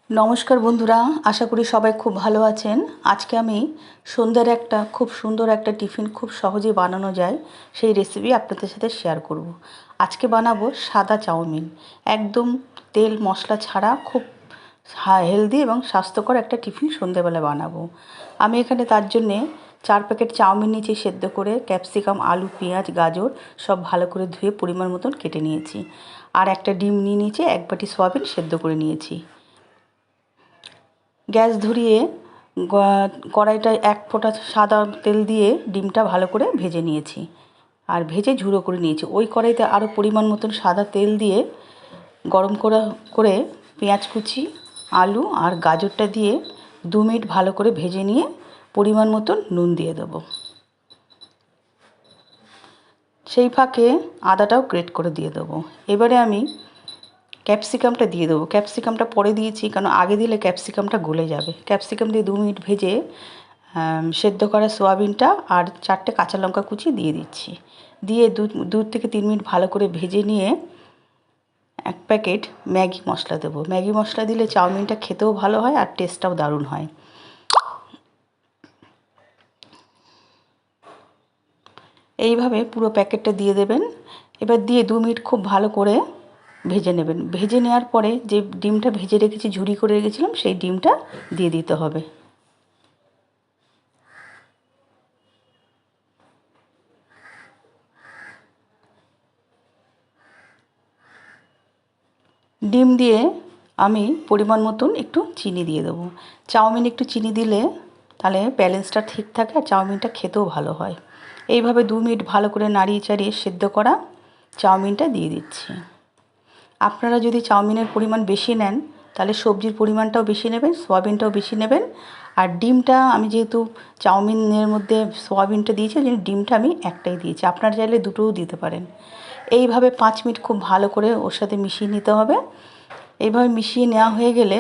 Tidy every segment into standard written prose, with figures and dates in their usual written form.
নমস্কার বন্ধুরা, আশা করি সবাই খুব ভালো আছেন। আজকে আমি সন্ধ্যার একটা খুব সুন্দর একটা টিফিন খুব সহজেই বানানো যায় সেই রেসিপি আপনাদের সাথে শেয়ার করব। আজকে বানাবো সাদা চাউমিন, একদম তেল মশলা ছাড়া খুব হেলদি এবং স্বাস্থ্যকর একটা টিফিন সন্ধ্যেবেলা বানাবো। আমি এখানে তার জন্যে 4 প্যাকেট চাউমিন নিয়েছি সেদ্ধ করে, ক্যাপসিকাম, আলু, পেঁয়াজ, গাজর সব ভালো করে ধুয়ে পরিমাণ মতন কেটে নিয়েছি। আর একটা ডিম নিয়ে নিয়েছি, 1 বাটি সয়াবিন সেদ্ধ করে নিয়েছি। গ্যাস ধরিয়ে কড়াইটায় 1 ফোঁটা সাদা তেল দিয়ে ডিমটা ভালো করে ভেজে নিয়েছি আর ভেজে ঝুড়ো করে নিয়েছি। ওই কড়াইতে আরও পরিমাণ মতন সাদা তেল দিয়ে গরম করে পেঁয়াজ কুচি, আলু আর গাজরটা দিয়ে 2 মিনিট ভালো করে ভেজে নিয়ে পরিমাণ মতন নুন দিয়ে দেবো। সেই ফাঁকে আদাটাও গ্রেট করে দিয়ে দেবো। এবারে আমি ক্যাপসিকামটা দিয়ে দেবো। ক্যাপসিকামটা পরে দিয়েছি কারণ আগে দিলে ক্যাপসিকামটা গলে যাবে। ক্যাপসিকাম দিয়ে 2 মিনিট ভেজে সেদ্ধ করা সয়াবিনটা আর 4টে কাঁচা লঙ্কা কুচি দিয়ে দিচ্ছি। দিয়ে 2 থেকে 3 মিনিট ভালো করে ভেজে নিয়ে 1 প্যাকেট ম্যাগি মশলা দেবো। ম্যাগি মশলা দিলে চাউমিনটা খেতেও ভালো হয় আর টেস্টটাও দারুণ হয়। এইভাবে পুরো প্যাকেটটা দিয়ে দেবেন। এবার দিয়ে 2 মিনিট খুব ভালো করে ভেজে নেবেন। ভেজে নেওয়ার পরে যে ডিমটা ভেজে রেখেছি, ঝুরি করে রেখেছিলাম, সেই ডিমটা দিয়ে দিতে হবে। ডিম দিয়ে আমি পরিমাণ মতন একটু চিনি দিয়ে দেবো। চাউমিন একটু চিনি দিলে তাহলে ব্যালেন্সটা ঠিক থাকে আর চাউমিনটা খেতেও ভালো হয়। এইভাবে 2 মিনিট ভালো করে নাড়িয়ে চাড়িয়ে সেদ্ধ করা চাউমিনটা দিয়ে দিচ্ছি। আপনারা যদি চাউমিনের পরিমাণ বেশি নেন তাহলে সবজির পরিমাণটাও বেশি নেবেন, সয়াবিনটাও বেশি নেবেন। আর ডিমটা আমি যেহেতু চাউমিনের মধ্যে সয়াবিনটা দিয়েছি, ওই জন্য ডিমটা আমি একটাই দিয়েছি। আপনারা চাইলে দুটোও দিতে পারেন। এইভাবে 5 মিনিট খুব ভালো করে ওর সাথে মিশিয়ে নিতে হবে। এইভাবে মিশিয়ে নেওয়া হয়ে গেলে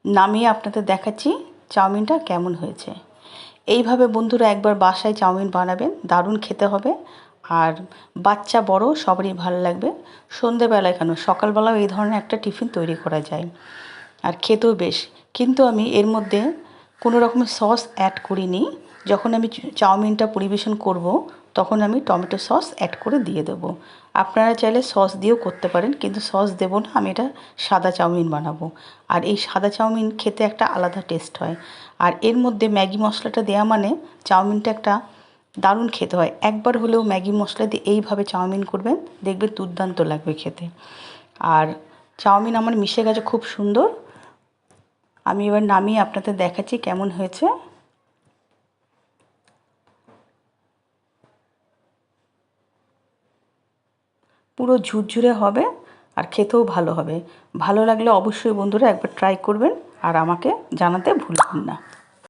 নামিয়ে আপনাদের দেখাচ্ছি চাউমিনটা কেমন হয়েছে। এইভাবে বন্ধুরা একবার বাসায় চাউমিন বানাবেন, দারুণ খেতে হবে আর বাচ্চা বড় সবারই ভালো লাগবে। সন্ধেবেলায় কেন, সকালবেলাও এই ধরনের একটা টিফিন তৈরি করা যায় আর খেতেও বেশ। কিন্তু আমি এর মধ্যে কোনো রকমের সস অ্যাড করিনি। যখন আমি চাউমিনটা পরিবেশন করব তখন আমি টমেটো সস অ্যাড করে দিয়ে দেবো। আপনারা চাইলে সস দিয়েও করতে পারেন, কিন্তু সস দেবো না, আমি এটা সাদা চাউমিন বানাবো। আর এই সাদা চাউমিন খেতে একটা আলাদা টেস্ট হয়। আর এর মধ্যে ম্যাগি মশলাটা দেওয়া মানে চাউমিনটা একটা দারুণ খেতে হয়। একবার হলেও ম্যাগি মশলা দিয়ে এইভাবে চাউমিন করবেন, দেখবেন দুর্দান্ত লাগবে খেতে। আর চাউমিন আমার মিশে গেছে খুব সুন্দর। আমি এবার নামিয়ে আপনাদের দেখাচ্ছি কেমন হয়েছে। পুরো ঝুরঝুরে হবে আর খেতেও ভালো হবে। ভালো লাগলে অবশ্যই বন্ধুরা একবার ট্রাই করবেন আর আমাকে জানাতে ভুলবেন না।